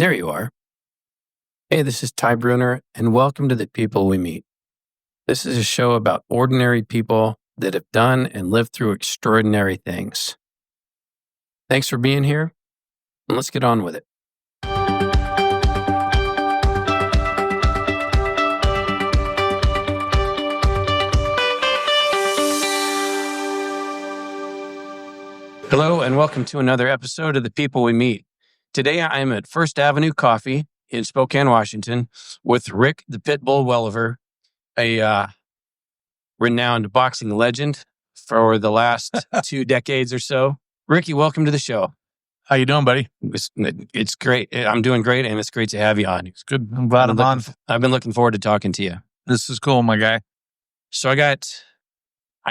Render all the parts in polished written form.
There you are. Hey, this is Ty Bruner, and welcome to The People We Meet. This is a show about ordinary people that have done and lived through extraordinary things. Thanks for being here, and let's get on with it. Hello, and welcome to another episode of The People We Meet. Today, I am at First Avenue Coffee in Spokane, Washington, with Rick the Pitbull Welliver, a renowned boxing legend for the last 2 decades or so. Ricky, welcome to the show. How you doing, buddy? It's great. I'm doing great, and it's great to have you on. It's good. I'm glad I'm on. I've been looking forward to talking to you. This is cool, my guy. So I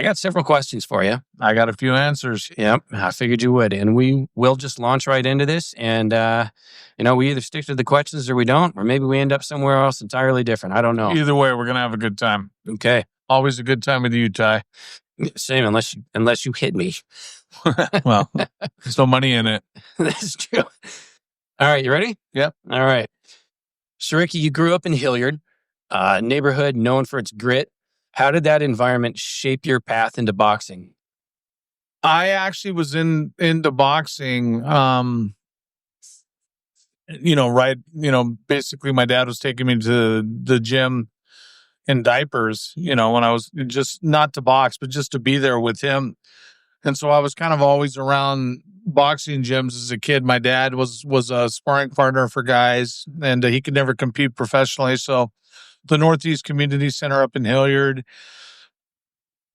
got several questions for you. I got a few answers. Yep, I figured you would. And we will just launch right into this. And, we either stick to the questions or we don't, or maybe we end up somewhere else entirely different. I don't know. Either way, we're going to have a good time. Okay. Always a good time with you, Ty. Same, unless you hit me. Well, there's no money in it. That's true. All right, you ready? Yep. All right. So, Ricky, you grew up in Hillyard, a neighborhood known for its grit. How did that environment shape your path into boxing? I actually was into boxing. Basically my dad was taking me to the gym in diapers, when I was just not to box, but just to be there with him. And so I was kind of always around boxing gyms as a kid. My dad was a sparring partner for guys, and he could never compete professionally. So the Northeast Community Center up in Hillyard,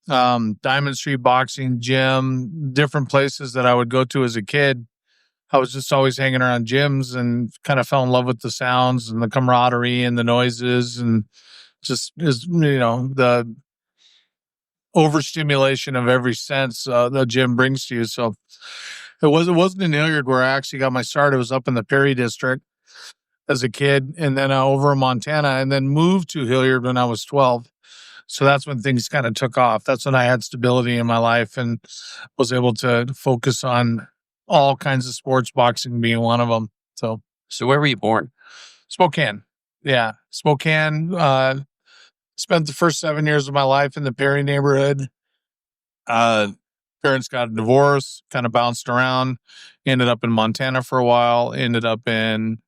Diamond Street Boxing Gym, different places that I would go to as a kid. I was just always hanging around gyms and kind of fell in love with the sounds and the camaraderie and the noises and just the overstimulation of every sense the gym brings to you. So it wasn't in Hillyard where I actually got my start. It was up in the Perry district as a kid, and then over in Montana, and then moved to Hillyard when I was 12. So that's when things kind of took off. That's when I had stability in my life and was able to focus on all kinds of sports, boxing being one of them. So where were you born? Spokane. Yeah. Spokane. Spent the first 7 years of my life in the Perry neighborhood. Parents got a divorce, kind of bounced around, ended up in Montana for a while, ended up in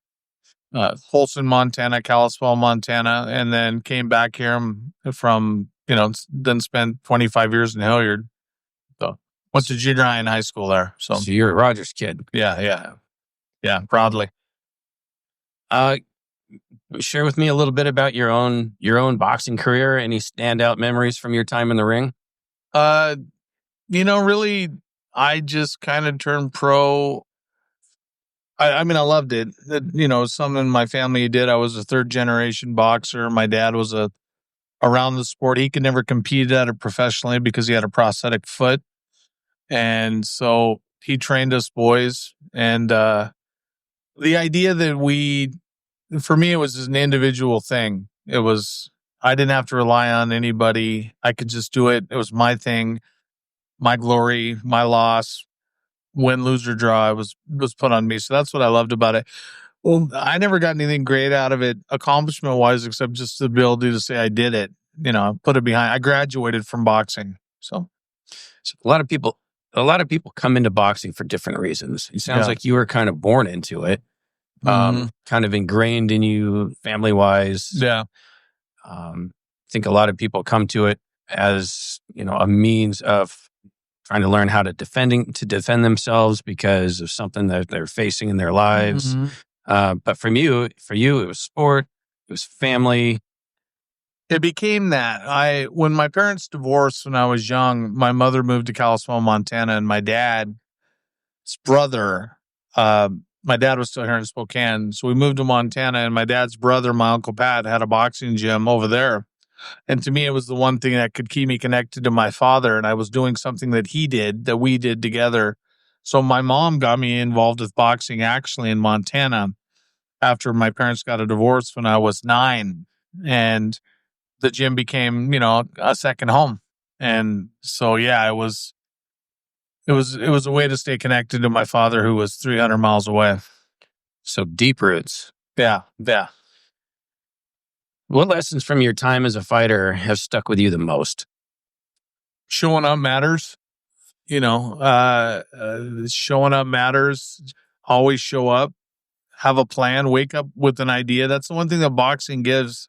Holston, Montana, Kalispell, Montana, and then came back here from, then spent 25 years in Hillyard. So went to junior high and high school there. So you're a Rogers kid. Yeah, proudly. Share with me a little bit about your own boxing career. Any standout memories from your time in the ring? Really, I just kind of turned pro. I loved it. Something my family did. I was a third generation boxer. My dad was around the sport. He could never compete at it professionally because he had a prosthetic foot. And so he trained us boys. And the idea that for me, it was an individual thing. I didn't have to rely on anybody. I could just do it. It was my thing, my glory, my loss. Win, lose, or draw, was put on me. So that's what I loved about it. Well, I never got anything great out of it accomplishment-wise, except just the ability to say I did it. Put it behind. I graduated from boxing. So a lot of people come into boxing for different reasons. It sounds like you were kind of born into it, kind of ingrained in you family-wise. Yeah. I think a lot of people come to it as, a means of trying to learn how to defend themselves because of something that they're facing in their lives. But for you, it was sport, it was family. It became that. When my parents divorced when I was young, my mother moved to Kalispell, Montana, and my dad's brother, my dad was still here in Spokane. So we moved to Montana, and my dad's brother, my Uncle Pat, had a boxing gym over there. And to me, it was the one thing that could keep me connected to my father. And I was doing something that he did, that we did together. So my mom got me involved with boxing actually in Montana after my parents got a divorce when I was 9. And the gym became, a second home. And so, yeah, it was a way to stay connected to my father, who was 300 miles away. So deep roots. Yeah. What lessons from your time as a fighter have stuck with you the most? Showing up matters. Showing up matters. Always show up. Have a plan. Wake up with an idea. That's the one thing that boxing gives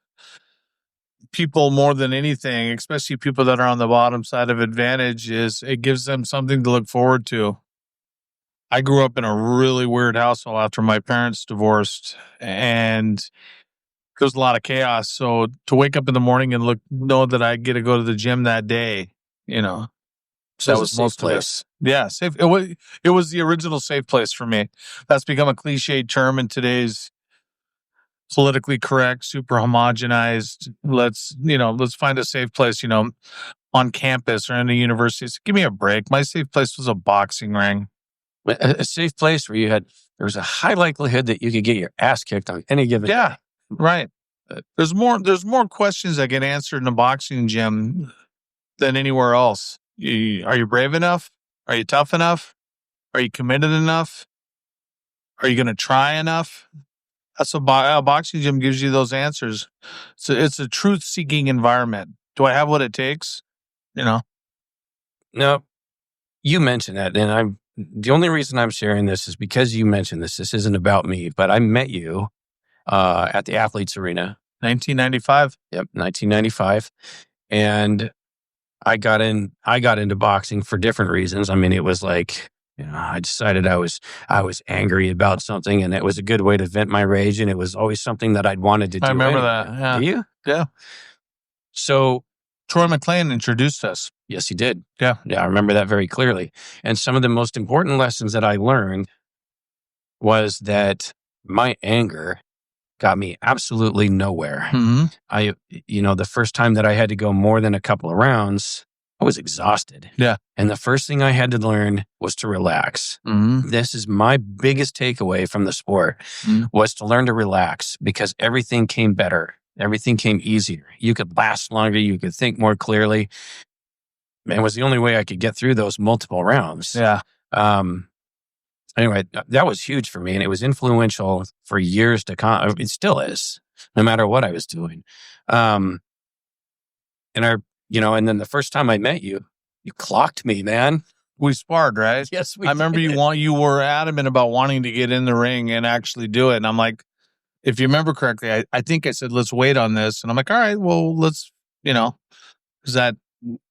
people more than anything, especially people that are on the bottom side of advantage, is it gives them something to look forward to. I grew up in a really weird household after my parents divorced, and there was a lot of chaos. So to wake up in the morning and know that I get to go to the gym that day, So that was most place. Yeah, safe. It was the original safe place for me. That's become a cliched term in today's politically correct, super homogenized. Let's find a safe place, on campus or in a university. So give me a break. My safe place was a boxing ring. A safe place where there was a high likelihood that you could get your ass kicked on any given day. Right. There's more questions that get answered in a boxing gym than anywhere else. Are you brave enough? Are you tough enough? Are you committed enough? Are you going to try enough? That's what a boxing gym gives you those answers. So it's a truth-seeking environment. Do I have what it takes? No, you mentioned that, and the only reason I'm sharing this is because you mentioned this. This isn't about me, but I met you at the Athletes Arena. 1995. Yep, 1995. And I got into boxing for different reasons. I mean, it was like, I decided I was angry about something, and it was a good way to vent my rage, and it was always something that I'd wanted to do. I remember that. Yeah. Do you? Yeah. So Troy McClain introduced us. Yes, he did. Yeah. Yeah, I remember that very clearly. And some of the most important lessons that I learned was that my anger got me absolutely nowhere. Mm-hmm. The first time that I had to go more than a couple of rounds, I was exhausted. Yeah. And the first thing I had to learn was to relax. Mm-hmm. This is my biggest takeaway from the sport, was to learn to relax, because everything came better. Everything came easier. You could last longer. You could think more clearly. Man, it was the only way I could get through those multiple rounds. Yeah. Anyway, that was huge for me, and it was influential for years to come. It still is, no matter what I was doing. And then the first time I met you, you clocked me, man. We sparred, right? Yes, I remember you were adamant about wanting to get in the ring and actually do it. And I'm like, if you remember correctly, I think I said, let's wait on this. And I'm like, all right, well, let's, is that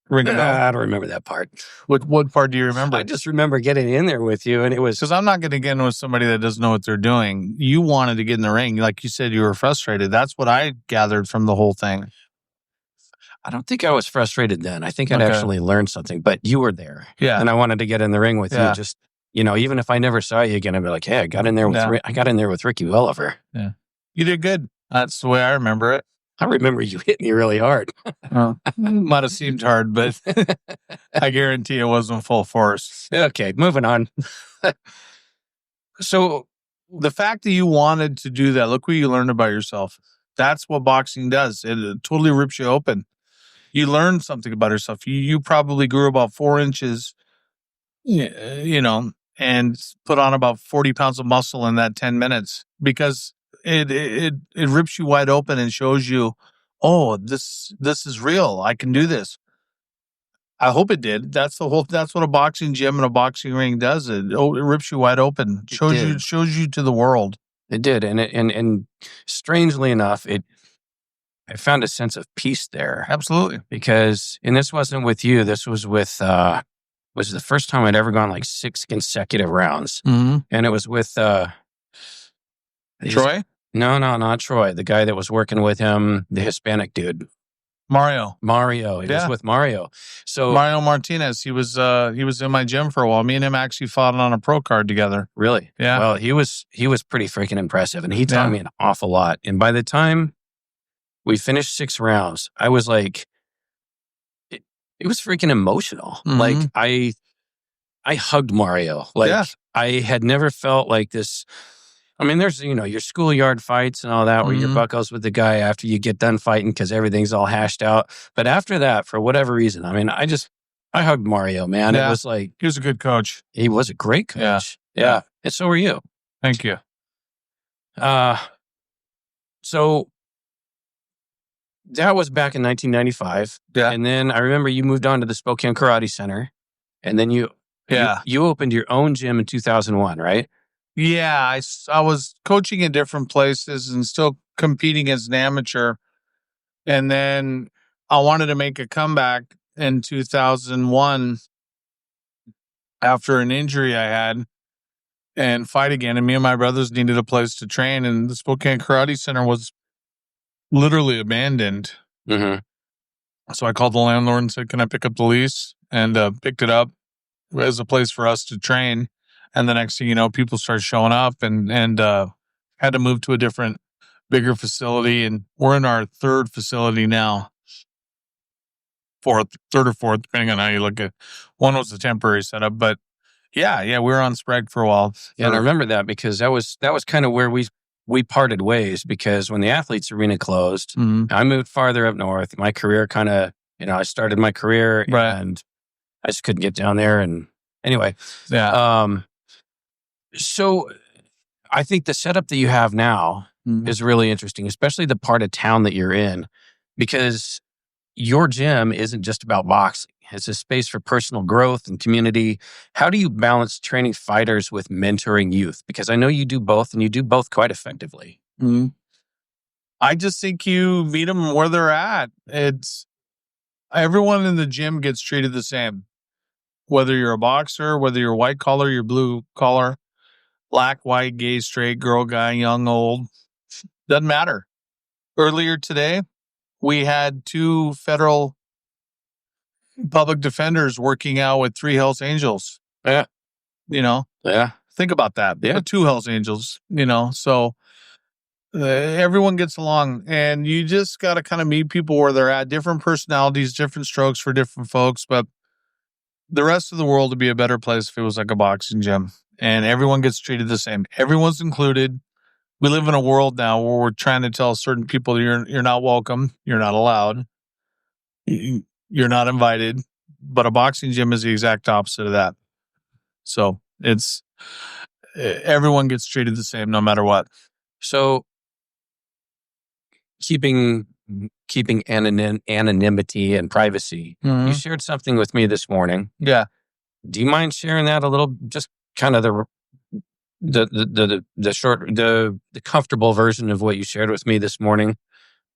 ring a bell? I don't remember that part. What part do you remember? I just remember getting in there with you, and it was... Because I'm not going to get in with somebody that doesn't know what they're doing. You wanted to get in the ring. Like you said, you were frustrated. That's what I gathered from the whole thing. I don't think I was frustrated then. I think I'd actually learned something, but you were there. Yeah. And I wanted to get in the ring with you. Just, even if I never saw you again, I'd be like, hey, I got in there with Ricky Welliver. Yeah. You did good. That's the way I remember it. I remember you hit me really hard. Might have seemed hard, but I guarantee it wasn't full force. Okay, moving on. So the fact that you wanted to do that, look what you learned about yourself. That's what boxing does. It totally rips you open. You learn something about yourself. You probably grew about 4 inches, and put on about 40 pounds of muscle in that 10 minutes, because it rips you wide open and shows you, oh, this is real. I can do this. I hope it did. That's what a boxing gym and a boxing ring does. It rips you wide open. Shows you to the world. It did. And strangely enough, I found a sense of peace there. Absolutely. Because, and this wasn't with you, this was with, was the first time I'd ever gone like 6 consecutive rounds. Mm-hmm. And it was with, Troy? No, not Troy. The guy that was working with him, the Hispanic dude. Mario. He was with Mario. So Mario Martinez, he was in my gym for a while. Me and him actually fought on a pro card together. Really? Yeah. Well, he was pretty freaking impressive, and he taught me an awful lot. And by the time we finished 6 rounds, I was like, it was freaking emotional. Mm-hmm. Like I hugged Mario. Like I had never felt like this. I mean, there's, your schoolyard fights and all that where you're buckles with the guy after you get done fighting because everything's all hashed out. But after that, for whatever reason, I mean, I hugged Mario, man. Yeah. It was like... He was a good coach. He was a great coach. Yeah. And so were you. Thank you. So that was back in 1995. Yeah. And then I remember you moved on to the Spokane Karate Center, and then you opened your own gym in 2001, right? Yeah, I was coaching in different places and still competing as an amateur. And then I wanted to make a comeback in 2001 after an injury I had and fight again. And me and my brothers needed a place to train. And the Spokane Karate Center was literally abandoned. Mm-hmm. So I called the landlord and said, can I pick up the lease? And picked it up as a place for us to train. And the next thing you know, people started showing up and had to move to a different, bigger facility. And we're in our third facility now. Third or fourth, depending on how you look at it. One was a temporary setup, but yeah, we were on Sprague for a while. Yeah, and I remember that because that was kind of where we parted ways, because when the Athletes Arena closed, I moved farther up north. My career kind of, I started my career and I just couldn't get down there. And anyway, so I think the setup that you have now is really interesting, especially the part of town that you're in, because your gym isn't just about boxing. It's a space for personal growth and community. How do you balance training fighters with mentoring youth? Because I know you do both, and you do both quite effectively. I just think you meet them where they're at. It's everyone in the gym gets treated the same, whether you're a boxer, whether you're white collar, you're blue collar, black, white, gay, straight, girl, guy, young, old, doesn't matter. Earlier today, we had 2 federal public defenders working out with 3 Hells Angels. Yeah. Yeah. Think about that. Yeah. 2 Hells Angels, so everyone gets along, and you just got to kind of meet people where they're at. Different personalities, different strokes for different folks, but the rest of the world would be a better place if it was like a boxing gym and everyone gets treated the same. Everyone's included. We live in a world now where we're trying to tell certain people you're not welcome, you're not allowed, you're not invited. But a boxing gym is the exact opposite of that. So it's everyone gets treated the same no matter what. So keeping anonymity and privacy. You shared something with me this morning. Yeah. Do you mind sharing that a little? Just kind of the short, the comfortable version of what you shared with me this morning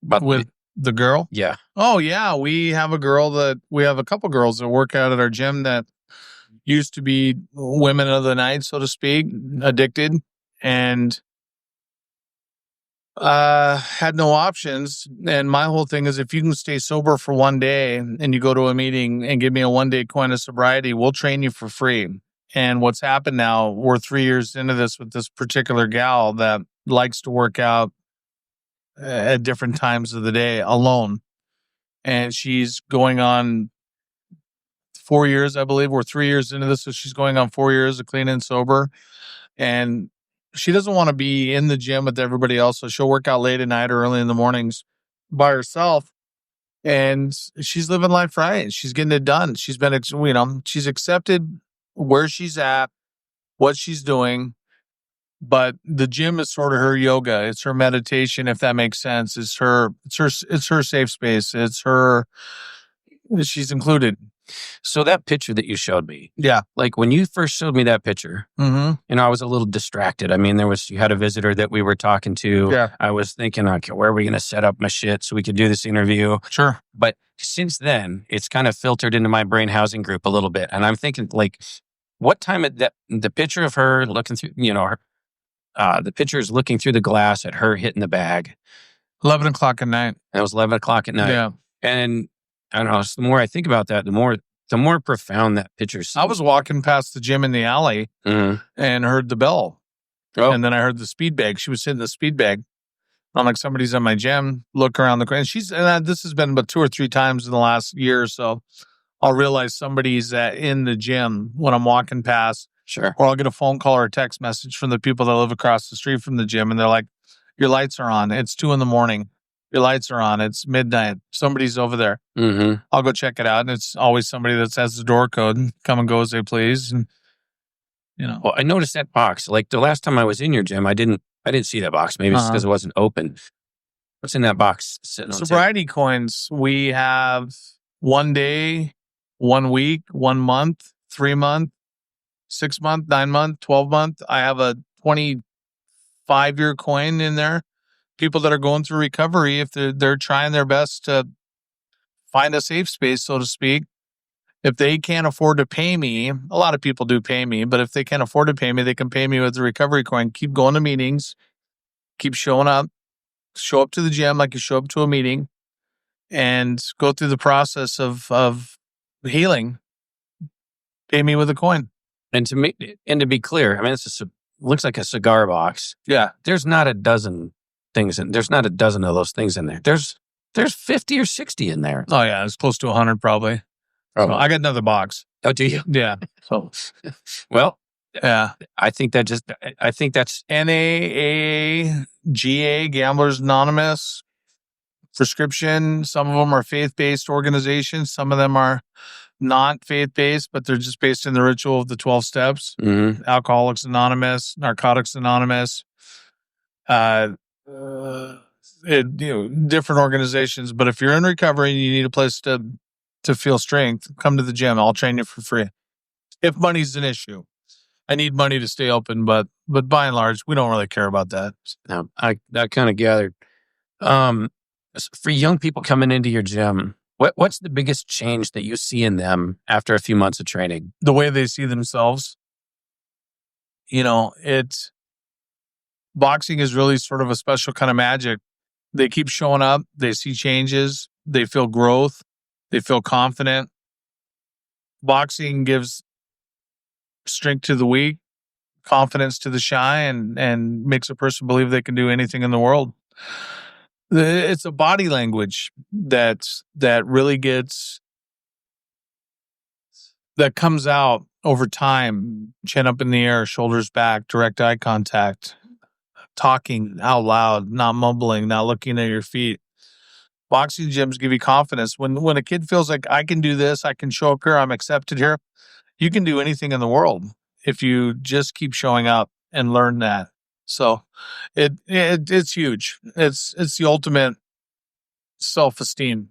about the girl? Yeah. Oh yeah. We have a couple girls that work out at our gym that used to be women of the night, so to speak, addicted, and had no options. And my whole thing is, if you can stay sober for one day and you go to a meeting and give me a 1-day coin of sobriety, we'll train you for free. And what's happened now, we're 3 years into this with this particular gal that likes to work out at different times of the day alone. And she's going on 4 years, I believe. We're 3 years into this, so she's going on 4 years of clean and sober. And she doesn't want to be in the gym with everybody else, so she'll work out late at night or early in the mornings by herself. And she's living life right. She's getting it done. She's been, she's accepted where she's at, what she's doing. But the gym is sort of her yoga. It's her meditation, if that makes sense. It's her safe space. She's included. So that picture that you showed me, yeah, like when you first showed me that picture, I was a little distracted. I mean, you had a visitor that we were talking to. Yeah. I was thinking, okay, where are we going to set up my shit so we could do this interview? Sure. But since then, it's kind of filtered into my brain housing group a little bit. And I'm thinking, like, what time the picture of her looking through, the picture is looking through the glass at her hitting the bag. 11 o'clock at night. It was 11 o'clock at night. Yeah. And I don't know, the more I think about that, the more profound that picture seems. I was walking past the gym in the alley and heard the bell. Oh. And then I heard the speed bag. She was hitting the speed bag. I'm like, somebody's in my gym. Look around the corner. And this has been about 2 or 3 times in the last year or so. I'll realize somebody's in the gym when I'm walking past. Sure. Or I'll get a phone call or a text message from the people that live across the street from the gym. And they're like, your lights are on. It's 2 a.m. Your lights are on. It's midnight. Somebody's over there. I'll go check it out. And it's always somebody that has the door code and come and go as they please. And, Well, I noticed that box. Like the last time I was in your gym, I didn't I didn't see that box. Maybe it's because it wasn't open. What's in that box sitting on sobriety coins? We have 1 day, 1 week, 1 month, 3 month, 6 month, 9 month, 12 month. I have a 25-year coin in there. People that are going through recovery, if they're trying their best to find a safe space, so to speak. If they can't afford to pay me, a lot of people do pay me, but if they can't afford to pay me, they can pay me with the recovery coin. Keep going to meetings, keep showing up, show up to the gym like you show up to a meeting, and go through the process of healing. Pay me with a coin. And to be clear, I mean, looks like a cigar box. Yeah. There's not a dozen things there's not a dozen of those things in there. There's 50 or 60 in there. Oh yeah, it's close to 100 probably. Oh, so I got another box. Oh, do you? Yeah. So, well, yeah. I think that's NAA, GA, Gamblers Anonymous, prescription. Some of them are faith-based organizations. Some of them are not faith-based, but they're just based in the ritual of the 12 steps. Mm-hmm. Alcoholics Anonymous, Narcotics Anonymous, different organizations. But if you're in recovery and you need a place to feel strength, come to the gym. I'll train you for free. If money's an issue, I need money to stay open, but by and large, we don't really care about that. No, I kind of gathered. For young people coming into your gym, what's the biggest change that you see in them after a few months of training? The way they see themselves. Boxing is really sort of a special kind of magic. They keep showing up. They see changes. They feel growth. They feel confident. Boxing gives strength to the weak, confidence to the shy, and makes a person believe they can do anything in the world. It's a body language that really that comes out over time. Chin up in the air, shoulders back, direct eye contact, talking out loud, not mumbling, not looking at your feet. Boxing gyms give you confidence. When a kid feels like I can do this, I can show up here, I'm accepted here, you can do anything in the world if you just keep showing up and learn that. So it's huge. It's the ultimate self-esteem,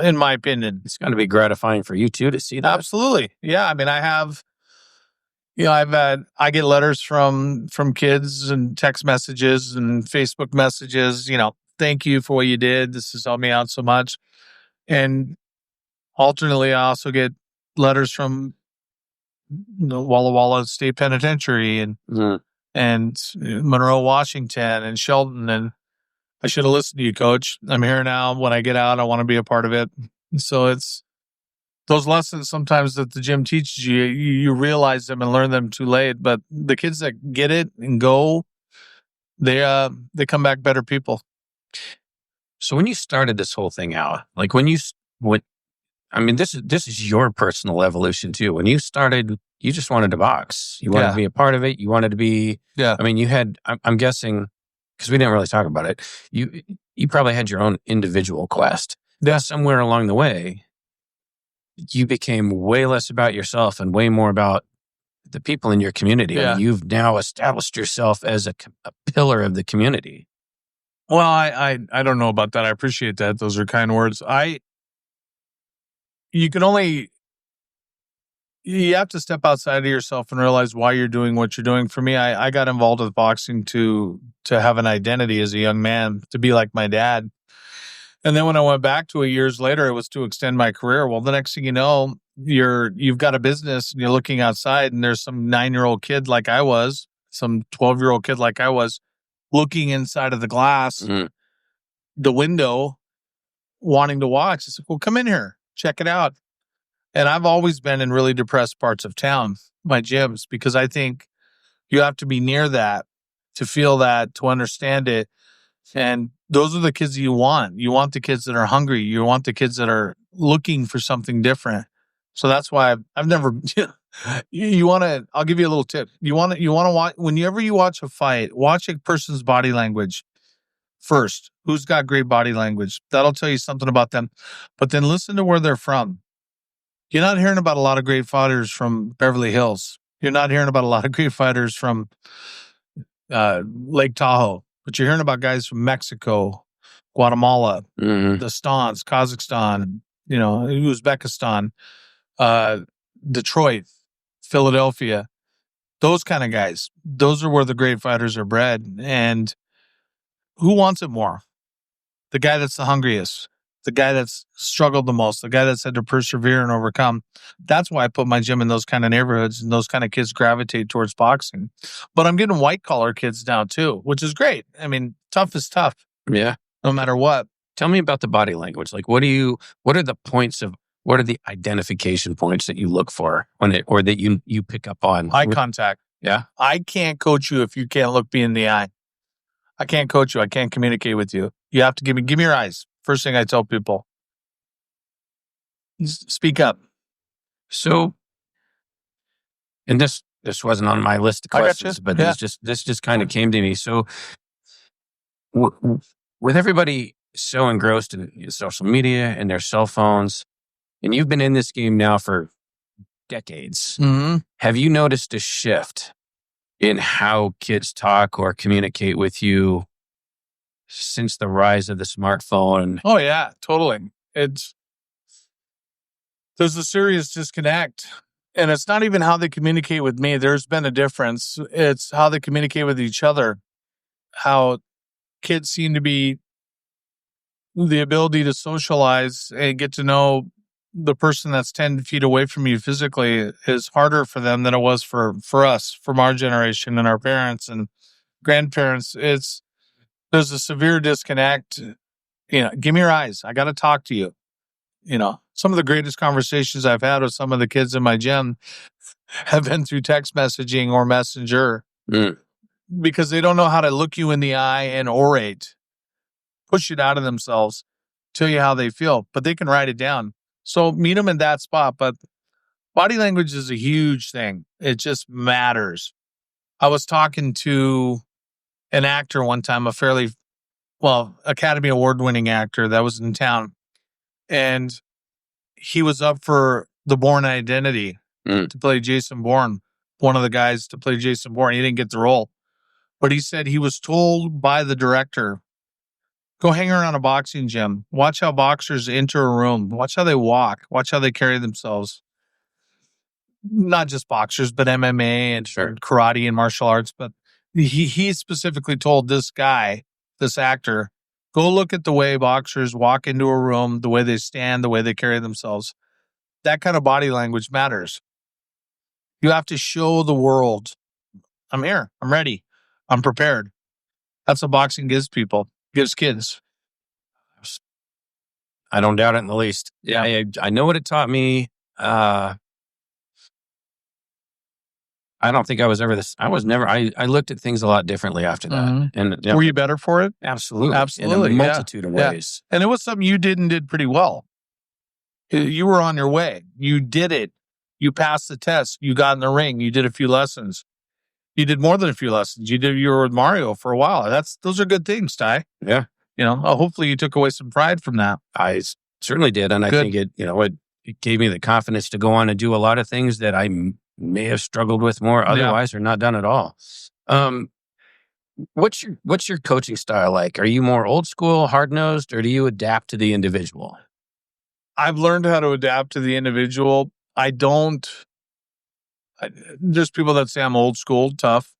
in my opinion. It's going to be gratifying for you too to see that. Absolutely. Yeah. I mean, I get letters from kids and text messages and Facebook messages, thank you for what you did. This has helped me out so much. And alternately, I also get letters from Walla Walla State Penitentiary and Monroe, Washington, and Shelton. And I should have listened to you, Coach. I'm here now. When I get out, I want to be a part of it. So it's those lessons sometimes that the gym teaches you, you realize them and learn them too late. But the kids that get it and go, they come back better people. So when you started this whole thing out, like this is your personal evolution too. When you started, you just wanted to box. You wanted to be a part of it. You wanted to be, I mean, you had, I'm guessing, because we didn't really talk about it, you probably had your own individual quest. Yeah. Somewhere along the way, you became way less about yourself and way more about the people in your community. Yeah. And you've now established yourself as a pillar of the community. Well, I don't know about that. I appreciate that. Those are kind words. You have to step outside of yourself and realize why you're doing what you're doing. For me, I got involved with boxing to have an identity as a young man, to be like my dad. And then when I went back to it years later, it was to extend my career. Well, the next thing you know, you've got a business and you're looking outside and there's some 9-year-old kid like I was, some 12-year-old kid like I was, looking inside of the glass, the window, wanting to watch. I said, well, come in here, check it out. And I've always been in really depressed parts of town, my gyms, because I think you have to be near that to feel that, to understand it. And those are the kids that you want. You want the kids that are hungry. You want the kids that are looking for something different. So that's why I've never, you want to, I'll give you a little tip. You want to watch, whenever you watch a fight, watch a person's body language first. Who's got great body language? That'll tell you something about them. But then listen to where they're from. You're not hearing about a lot of great fighters from Beverly Hills. You're not hearing about a lot of great fighters from Lake Tahoe. But you're hearing about guys from Mexico, Guatemala, the Stans, Kazakhstan, Uzbekistan, Detroit, Philadelphia, those kind of guys. Those are where the great fighters are bred. And who wants it more? The guy that's the hungriest, the guy that's struggled the most, the guy that's had to persevere and overcome. That's why I put my gym in those kind of neighborhoods, and those kind of kids gravitate towards boxing. But I'm getting white collar kids now too, which is great. I mean, tough is tough. Yeah. No matter what. Tell me about the body language. Like, what are the identification points that you look for or that you pick up on? Eye contact. Yeah. I can't coach you if you can't look me in the eye. I can't coach you. I can't communicate with you. You have to give me your eyes. First thing I tell people. Speak up. So, and this wasn't on my list of questions, but this just kind of came to me. So, with everybody so engrossed in social media and their cell phones, and you've been in this game now for decades, have you noticed a shift in how kids talk or communicate with you since the rise of the smartphone? Oh yeah, totally. There's a serious disconnect, and it's not even how they communicate with me. There's been a difference. It's how they communicate with each other. How kids seem to be the ability to socialize and get to know the person that's 10 feet away from you physically is harder for them than it was for us, from our generation and our parents and grandparents. There's a severe disconnect. Give me your eyes. I got to talk to you. Some of the greatest conversations I've had with some of the kids in my gym have been through text messaging or messenger because they don't know how to look you in the eye and orate, push it out of themselves, tell you how they feel, but they can write it down. So meet them in that spot. But body language is a huge thing. It just matters. I was talking to an actor one time, Academy Award-winning actor that was in town. And he was up for the Bourne Identity to play Jason Bourne, one of the guys to play Jason Bourne. He didn't get the role. But he said he was told by the director, go hang around a boxing gym. Watch how boxers enter a room. Watch how they walk. Watch how they carry themselves. Not just boxers, but MMA and karate and martial arts. But he specifically told this guy, this actor, go look at the way boxers walk into a room, the way they stand, the way they carry themselves. That kind of body language matters. You have to show the world, I'm here, I'm ready, I'm prepared. That's what boxing gives people, gives kids. I don't doubt it in the least. Yeah, I know what it taught me. I don't think I was ever this. I was never. I looked at things a lot differently after that. And were you better for it? Absolutely, absolutely, in a multitude of ways. And it was something you did pretty well. You were on your way. You did it. You passed the test. You got in the ring. You did a few lessons. You did more than a few lessons. You were with Mario for a while. Those are good things, Ty. Yeah. Hopefully you took away some pride from that. I certainly did, and I think it gave me the confidence to go on and do a lot of things that I may have struggled with more otherwise or not done at all. What's your coaching style like? Are you more old school, hard-nosed, or do you adapt to the individual? I've learned how to adapt to the individual. There's people that say I'm old school, tough.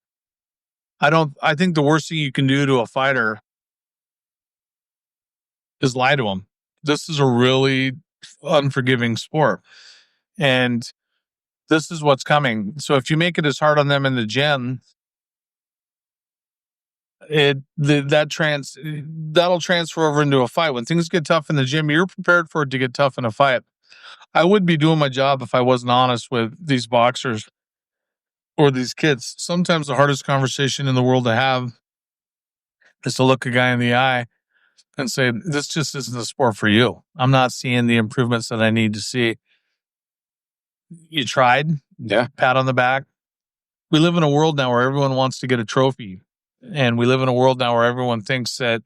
I think the worst thing you can do to a fighter is lie to him. This is a really unforgiving sport. And this is what's coming. So if you make it as hard on them in the gym, that'll transfer over into a fight. When things get tough in the gym, you're prepared for it to get tough in a fight. I wouldn't be doing my job if I wasn't honest with these boxers or these kids. Sometimes the hardest conversation in the world to have is to look a guy in the eye and say, this just isn't the sport for you. I'm not seeing the improvements that I need to see. You tried. Yeah. Pat on the back. We live in a world now where everyone wants to get a trophy. And we live in a world now where everyone thinks that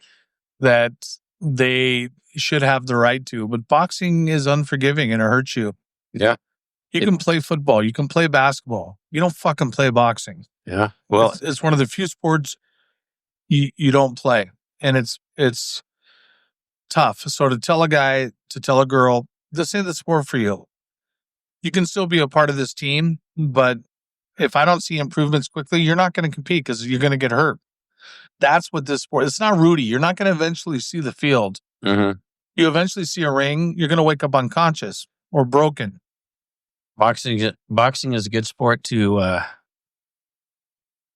they should have the right to. But boxing is unforgiving and it hurts you. Yeah. You can play football. You can play basketball. You don't fucking play boxing. Yeah. Well, it's one of the few sports you don't play. And it's tough. So to tell a girl, this ain't the sport for you. You can still be a part of this team, but if I don't see improvements quickly, you're not going to compete because you're going to get hurt. That's what this sport, it's not Rudy. You're not going to eventually see the field. mm-hmm. You eventually see a ring, you're going to wake up unconscious or broken. Boxing is a good sport to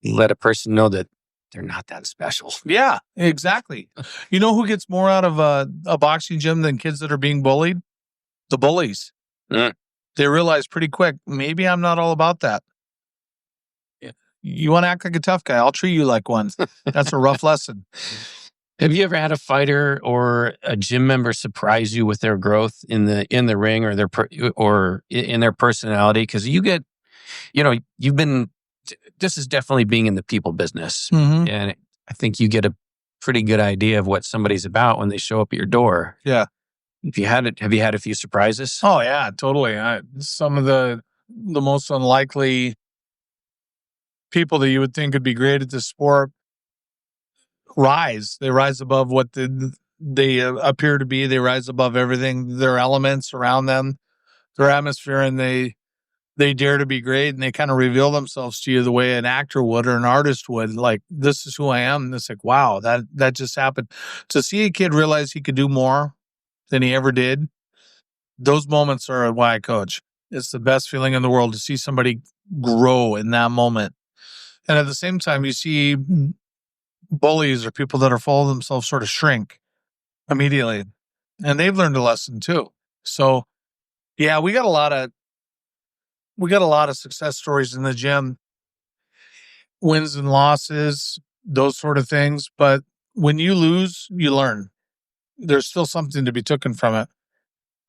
let a person know that they're not that special. Yeah, exactly. You know who gets more out of a boxing gym than kids that are being bullied? The bullies. Mm. They realize pretty quick, maybe I'm not all about that. Yeah. You want to act like a tough guy? I'll treat you like one. That's a rough lesson. Have you ever had a fighter or a gym member surprise you with their growth in the ring or in their personality? Because you get, this is definitely being in the people business, and I think you get a pretty good idea of what somebody's about when they show up at your door. Yeah. Have you had a few surprises? Oh yeah, totally. Some of the most unlikely people that you would think would be great at this sport they rise above what they appear to be. They rise above everything, their elements around them, their atmosphere, and they dare to be great, and they kind of reveal themselves to you the way an actor would or an artist would. Like, this is who I am. And it's like, wow, that just happened. To see a kid realize he could do more than he ever did, those moments are why I coach. It's the best feeling in the world to see somebody grow in that moment. And at the same time, you see bullies or people that are full of themselves sort of shrink immediately. And they've learned a lesson too. So yeah, we got a lot of success stories in the gym, wins and losses, those sort of things. But when you lose, you learn. There's still something to be taken from it.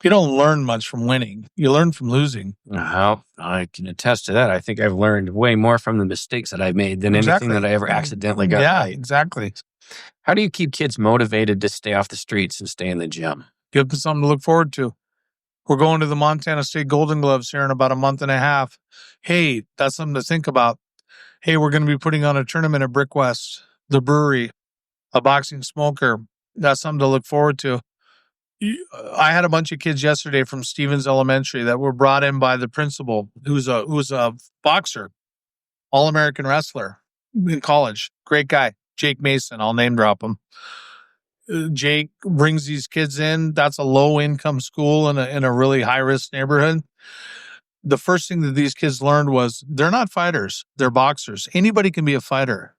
You don't learn much from winning. You learn from losing. Well, I can attest to that. I think I've learned way more from the mistakes that I've made than anything that I ever accidentally got right. Exactly. How do you keep kids motivated to stay off the streets and stay in the gym? Give them something to look forward to. We're going to the Montana State Golden Gloves here in about a month and a half. Hey, that's something to think about. Hey, we're going to be putting on a tournament at Brick West, the brewery, a boxing smoker. That's something to look forward to. I had a bunch of kids yesterday from Stevens Elementary that were brought in by the principal, who's a boxer, All-American wrestler in college. Great guy, Jake Mason. I'll name drop him. Jake brings these kids in. That's a low-income school in a really high-risk neighborhood. The first thing that these kids learned was they're not fighters. They're boxers. Anybody can be a fighter.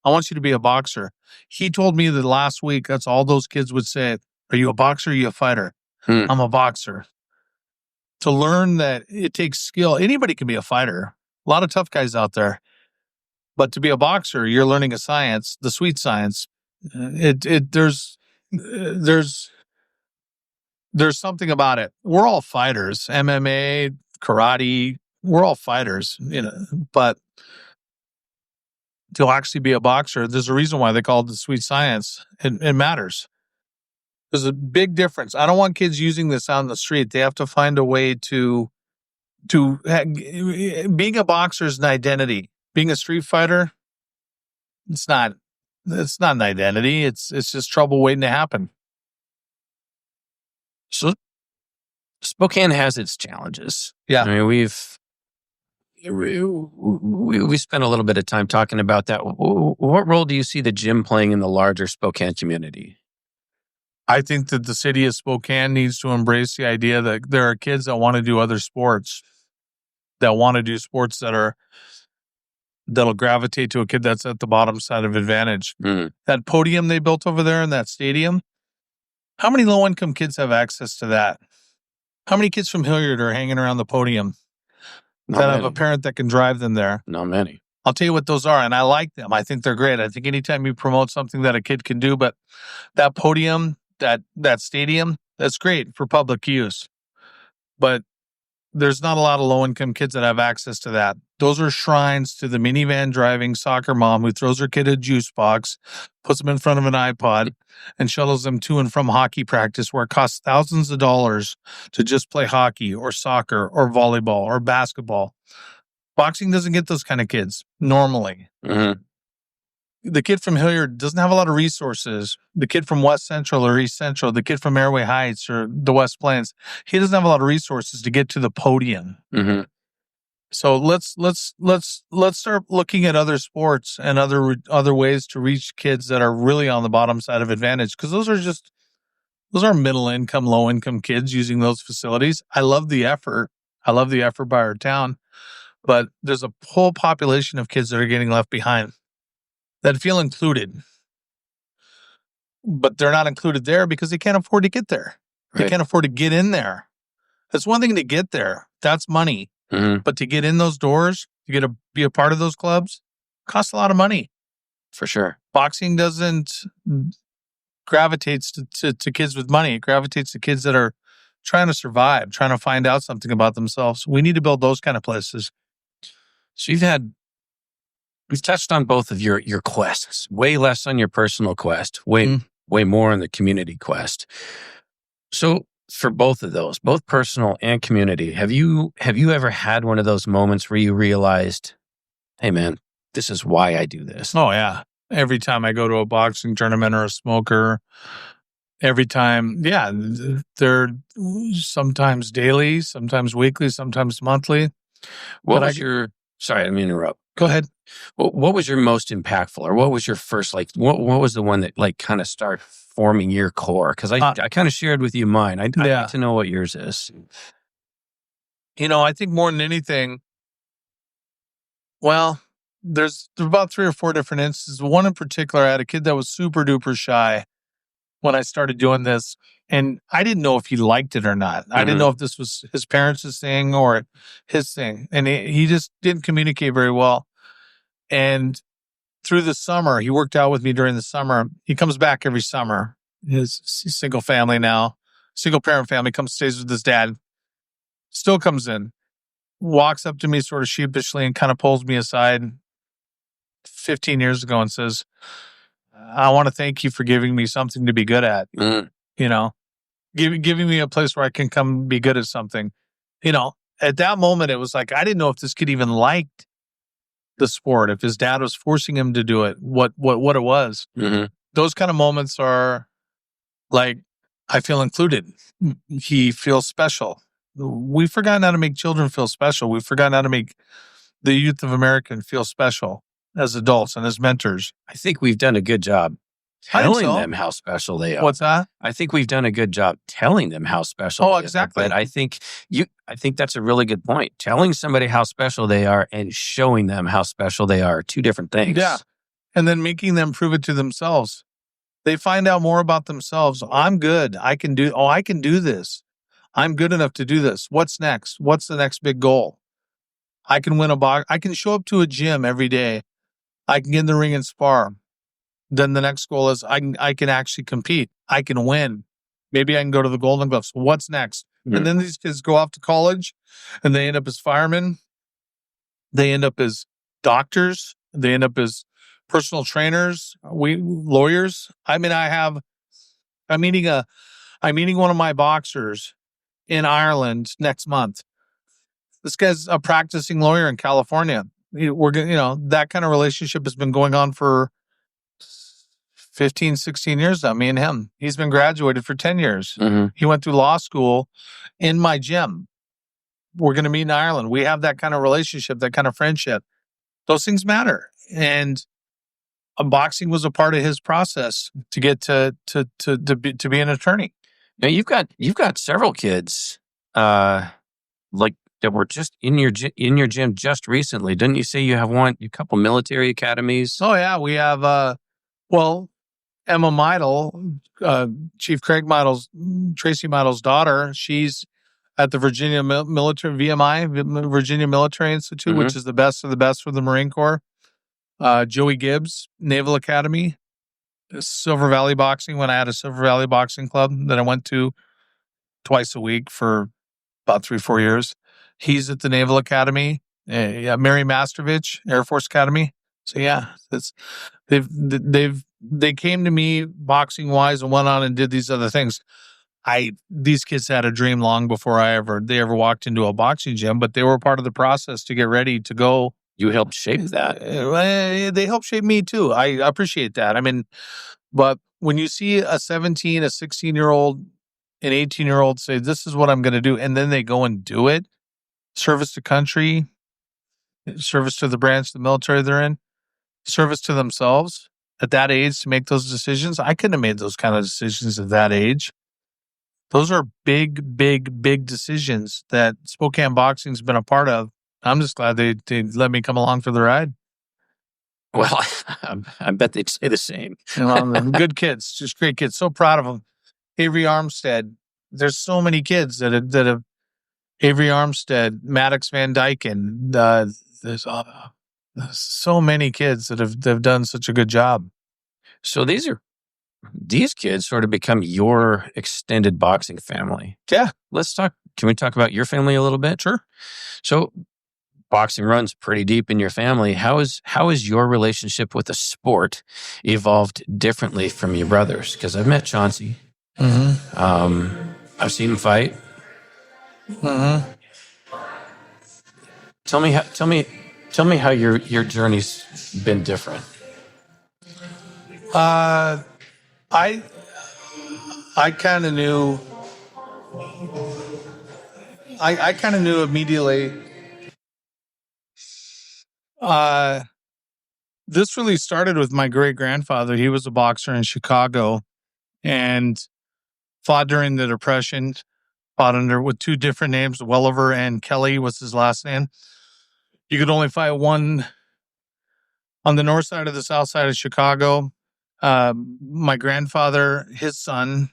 I want you to be a boxer. He told me that last week, that's all those kids would say. Are you a boxer? Are you a fighter? I'm a boxer. To learn that it takes skill. Anybody can be a fighter. A lot of tough guys out there. But to be a boxer, you're learning a science, the sweet science. There's something about it. We're all fighters. MMA, karate, we're all fighters, but to actually be a boxer, there's a reason why they call it the sweet science. It matters. There's a big difference. I don't want kids using this out on the street. They have to find a way to being a boxer is an identity. Being a street fighter, it's not an identity. It's just trouble waiting to happen. So Spokane has its challenges. Yeah. I mean, we spent a little bit of time talking about that. What role do you see the gym playing in the larger Spokane community? I think that the city of Spokane needs to embrace the idea that there are kids that want to do other sports, that want to do sports that'll gravitate to a kid that's at the bottom side of advantage. That podium they built over there in that stadium, how many low-income kids have access to that? How many kids from Hillyard are hanging around the podium that have a parent that can drive them there? Not many. I'll tell you what those are, and I like them. I think they're great. I think anytime you promote something that a kid can do, but that podium, that stadium, that's great for public use. But there's not a lot of low-income kids that have access to that. Those are shrines to the minivan driving soccer mom who throws her kid a juice box, puts them in front of an iPod, and shuttles them to and from hockey practice where it costs thousands of dollars to just play hockey or soccer or volleyball or basketball. Boxing doesn't get those kind of kids normally. Mm-hmm. The kid from Hillyard doesn't have a lot of resources. The kid from West Central or East Central, the kid from Airway Heights or the West Plains, he doesn't have a lot of resources to get to the podium. Mm-hmm. So let's start looking at other sports and other ways to reach kids that are really on the bottom side of advantage, because those are middle income, low income kids using those facilities. I love the effort. I love the effort by our town, but there's a whole population of kids that are getting left behind that feel included, but they're not included there because they can't afford to get there. They can't afford to get in there. It's one thing to get there. That's money. Mm-hmm. But to get in those doors, to be a part of those clubs, costs a lot of money. For sure. Boxing doesn't gravitates to kids with money. It gravitates to kids that are trying to survive, trying to find out something about themselves. We need to build those kind of places. So we've touched on both of your quests, way less on your personal quest, way more on the community quest. So for both of those, both personal and community, have you ever had one of those moments where you realized, hey man, this is why I do this? Oh yeah. Every time I go to a boxing tournament or a smoker, every time, yeah, they're sometimes daily, sometimes weekly, sometimes monthly. Sorry, I didn't mean to interrupt. Go ahead. What was your most impactful, or what was your first, what was the one that kind of started forming your core? Because I kind of shared with you mine. I'd like to know what yours is. I think more than anything, well, there's about 3 or 4 different instances. One in particular, I had a kid that was super duper shy when I started doing this, and I didn't know if he liked it or not. I didn't know if this was his parents' thing or his thing, and he just didn't communicate very well. And through the summer, he worked out with me during the summer. He comes back every summer. His single family now, single parent family, stays with his dad, still comes in, walks up to me sort of sheepishly and kind of pulls me aside 15 years ago and says, I want to thank you for giving me something to be good at. Giving me a place where I can come be good at something. At that moment, it was like, I didn't know if this kid even liked the sport, if his dad was forcing him to do it, what it was. Mm-hmm. Those kind of moments are like, I feel included. He feels special. We've forgotten how to make children feel special. We've forgotten how to make the youth of America feel special as adults and as mentors. I think we've done a good job telling them how special they are. What's that? I think we've done a good job telling them how special they exactly. are. But I think that's a really good point. Telling somebody how special they are and showing them how special they are two different things. Yeah. And then making them prove it to themselves. They find out more about themselves. I'm good. I can do this. I'm good enough to do this. What's next? What's the next big goal? I can win a box. I can show up to a gym every day. I can get in the ring and spar. Then the next goal is I can actually compete. I can win. Maybe I can go to the Golden Gloves. What's next? Mm-hmm. And then these kids go off to college and they end up as firemen. They end up as doctors. They end up as personal trainers. Lawyers. I'm meeting one of my boxers in Ireland next month. This guy's a practicing lawyer in California. That kind of relationship has been going on for 15, 16 years now, me and him. He's been graduated for 10 years. Mm-hmm. He went through law school in my gym. We're going to meet in Ireland. We have that kind of relationship, that kind of friendship. Those things matter. And boxing was a part of his process to get to be an attorney. Now you've got several kids that were just in your gym just recently. Didn't you say you have a couple military academies? Oh yeah, we have Emma Meidel, Chief Craig Meidel's, Tracy Meidel's daughter. She's at the Virginia Military Virginia Military Institute, which is the best of the best for the Marine Corps. Joey Gibbs, Naval Academy, Silver Valley Boxing, when I had a Silver Valley Boxing Club that I went to twice a week for about 3-4 years. He's at the Naval Academy. Mary Mastovich, Air Force Academy. So yeah, they came to me boxing wise and went on and did these other things. These kids had a dream long before they ever walked into a boxing gym, but they were part of the process to get ready to go. You helped shape that. They helped shape me too. I appreciate that. I mean, but when you see a 17, a 16-year-old, an 18-year-old say, "This is what I'm going to do," and then they go and do it, service to country, service to the branch of the military they're in, service to themselves at that age to make those decisions. I couldn't have made those kind of decisions at that age. Those are big, big, big decisions that Spokane Boxing's been a part of. I'm just glad they let me come along for the ride. Well, I bet they'd say the same. Good kids, just great kids. So proud of them. Avery Armstead. There's so many kids that have Avery Armstead, Maddox Van Dyken. There's so many kids that have done such a good job. So these kids sort of become your extended boxing family. Yeah. Can we talk about your family a little bit? Sure. So boxing runs pretty deep in your family. How is your relationship with the sport evolved differently from your brothers? Because I've met Chauncey. Mm-hmm. I've seen him fight. Mm-hmm. Tell me how your journey's been different. I kind of knew. I kind of knew immediately. This really started with my great grandfather. He was a boxer in Chicago, and fought during the Depression. Fought with two different names. Welliver and Kelly was his last name. You could only fight one on the north side or the south side of Chicago. My grandfather, his son,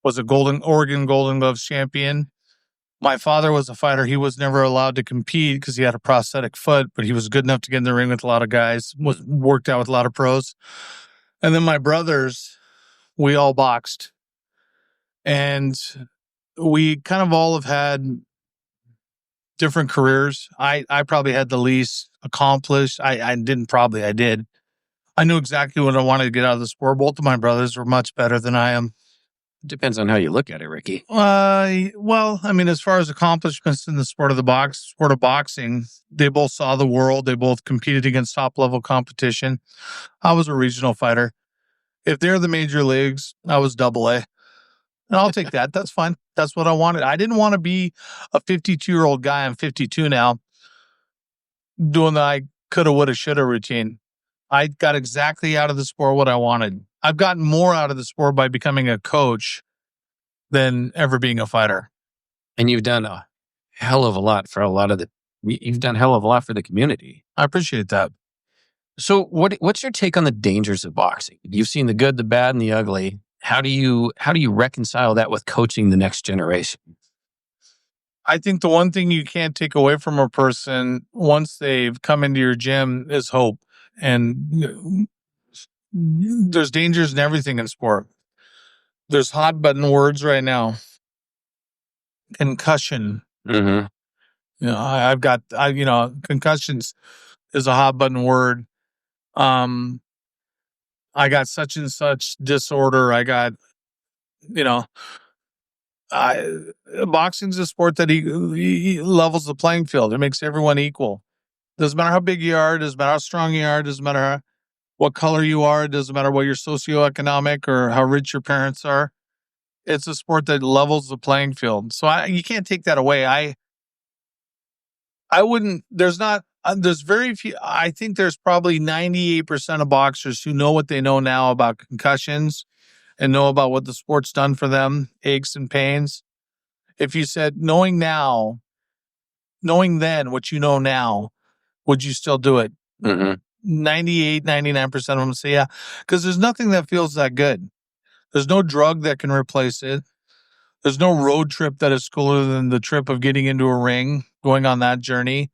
was a Oregon Golden Gloves champion. My father was a fighter. He was never allowed to compete because he had a prosthetic foot, but he was good enough to get in the ring with a lot of guys, worked out with a lot of pros. And then my brothers, we all boxed. And we kind of all have had different careers. I probably had the least accomplished. I did. I knew exactly what I wanted to get out of the sport. Both of my brothers were much better than I am. Depends on how you look at it, Ricky. Well, I mean, as far as accomplishments in the sport of boxing, they both saw the world. They both competed against top level competition. I was a regional fighter. If they're the major leagues, I was double A. And I'll take that. That's fine. That's what I wanted. I didn't want to be a 52-year-old guy. I'm 52 now, doing the I coulda, woulda, shoulda routine. I got exactly out of the sport what I wanted. I've gotten more out of the sport by becoming a coach than ever being a fighter. And you've done a hell of a lot for you've done a hell of a lot for the community. I appreciate that. So what's your take on the dangers of boxing? You've seen the good, the bad, and the ugly. How do you reconcile that with coaching the next generation? I think the one thing you can't take away from a person once they've come into your gym is hope. And there's dangers in everything in sport. There's hot button words right now. Concussion. Mm-hmm. I've got concussions is a hot button word. I got such and such disorder. I got, boxing's a sport that he levels the playing field. It makes everyone equal. Doesn't matter how big you are. Doesn't matter how strong you are. Doesn't matter what color you are. It doesn't matter what your socioeconomic or how rich your parents are. It's a sport that levels the playing field. So you can't take that away. I wouldn't, there's very few, I think there's probably 98% of boxers who know what they know now about concussions and know about what the sport's done for them, aches and pains. If you said, knowing then what you know now, would you still do it? Mm-hmm. 98, 99% of them say yeah, because there's nothing that feels that good. There's no drug that can replace it. There's no road trip that is cooler than the trip of getting into a ring, going on that journey.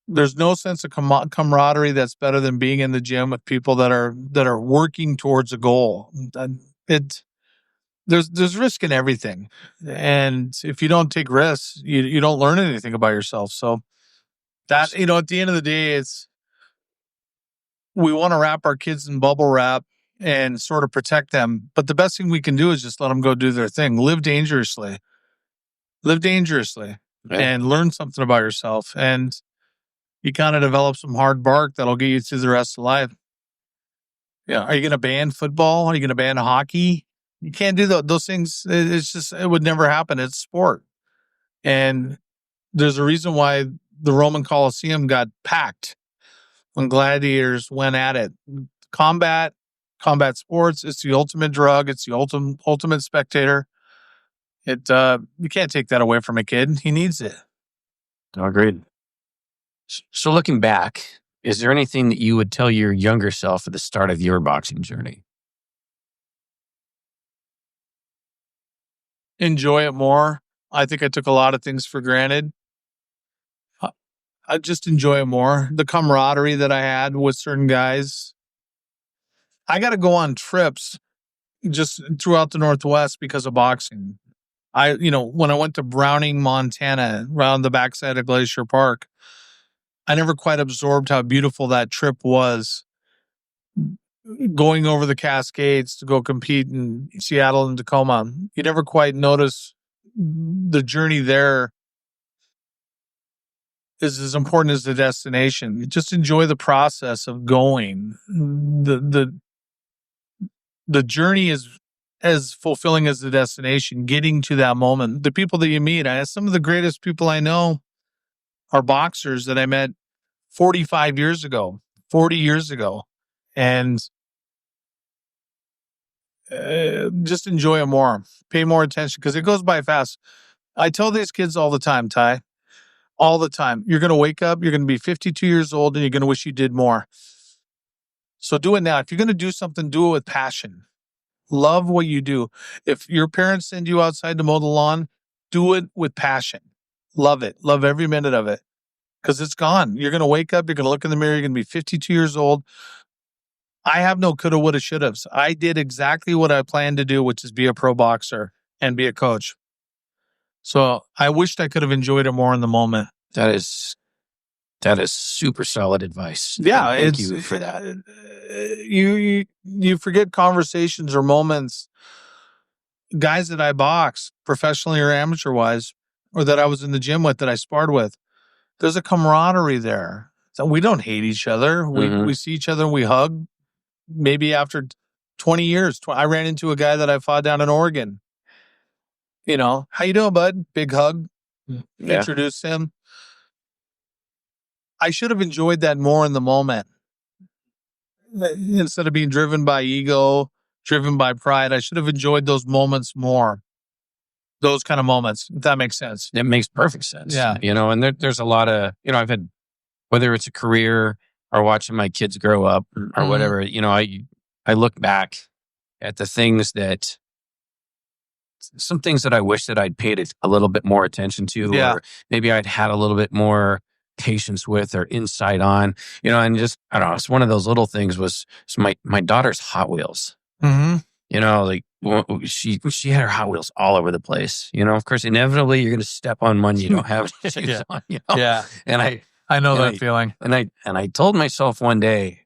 There's no sense of camaraderie that's better than being in the gym with people that are working towards a goal. there's risk in everything. And if you don't take risks, you don't learn anything about yourself. So that, at the end of the day, we want to wrap our kids in bubble wrap and sort of protect them. But the best thing we can do is just let them go do their thing. Live dangerously and learn something about yourself. And you kind of develop some hard bark that'll get you through the rest of life. Yeah. Are you going to ban football? Are you going to ban hockey? You can't do those things. It would never happen. It's sport. And there's a reason why the Roman Colosseum got packed when gladiators went at it. Combat sports, it's the ultimate drug. It's the ultimate spectator. You can't take that away from a kid. He needs it. Agreed. So looking back, is there anything that you would tell your younger self at the start of your boxing journey? Enjoy it more. I think I took a lot of things for granted. I just enjoy it more. The camaraderie that I had with certain guys. I got to go on trips just throughout the Northwest because of boxing. When I went to Browning, Montana, around the backside of Glacier Park, I never quite absorbed how beautiful that trip was. Going over the Cascades to go compete in Seattle and Tacoma, you never quite notice the journey there is as important as the destination. You just enjoy the process of going. The journey is as fulfilling as the destination, getting to that moment. The people that you meet, some of the greatest people I know are boxers that I met 40 years ago. And just enjoy it more. Pay more attention because it goes by fast. I tell these kids all the time, Ty, all the time, you're going to wake up, you're going to be 52 years old, and you're going to wish you did more. So do it now. If you're going to do something, do it with passion. Love what you do. If your parents send you outside to mow the lawn, do it with passion. Love it. Love every minute of it because it's gone. You're going to wake up, you're going to look in the mirror, you're going to be 52 years old. I have no coulda, woulda, shouldas. I did exactly what I planned to do, which is be a pro boxer and be a coach. So I wished I could have enjoyed it more in the moment. That is super solid advice. Yeah. Thank you for that. You forget conversations or moments. Guys that I box professionally or amateur wise, or that I was in the gym with, that I sparred with, there's a camaraderie there. So we don't hate each other. We see each other and we hug. Maybe after 20 years, I ran into a guy that I fought down in Oregon. How you doing, bud? Big hug. Yeah. Introduced him. I should have enjoyed that more in the moment. Instead of being driven by ego, driven by pride, I should have enjoyed those moments more. Those kind of moments, if that makes sense. It makes perfect sense. Yeah. And there's a lot of, I've had, whether it's a career or watching my kids grow up or whatever, I look back at the things some things that I wish that I'd paid a little bit more attention to, or maybe I'd had a little bit more patience with or insight on, and just, I don't know, it's one of those little things was my daughter's Hot Wheels. Like she had her Hot Wheels all over the place. Of course, inevitably you're going to step on one you don't have shoes on. Yeah. And I know that feeling. And I told myself one day,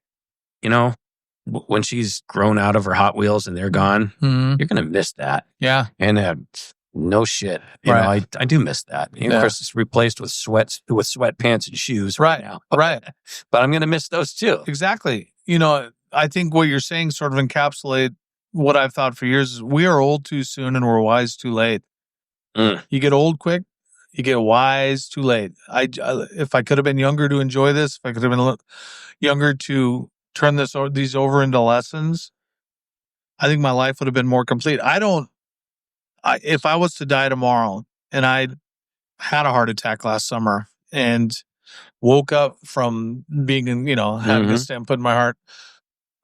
when she's grown out of her Hot Wheels and they're gone, you're going to miss that. Yeah. And no shit. I do miss that. Of course, it's replaced with sweatpants and shoes right now. Right. But I'm going to miss those too. Exactly. I think what you're saying sort of encapsulate what I've thought for years is we are old too soon and we're wise too late. You get old quick, you get wise too late. If I could have been younger to enjoy this, if I could have been younger to turn these over into lessons, I think my life would have been more complete. If I was to die tomorrow and I had a heart attack last summer and woke up from being in, having a stent put in my heart,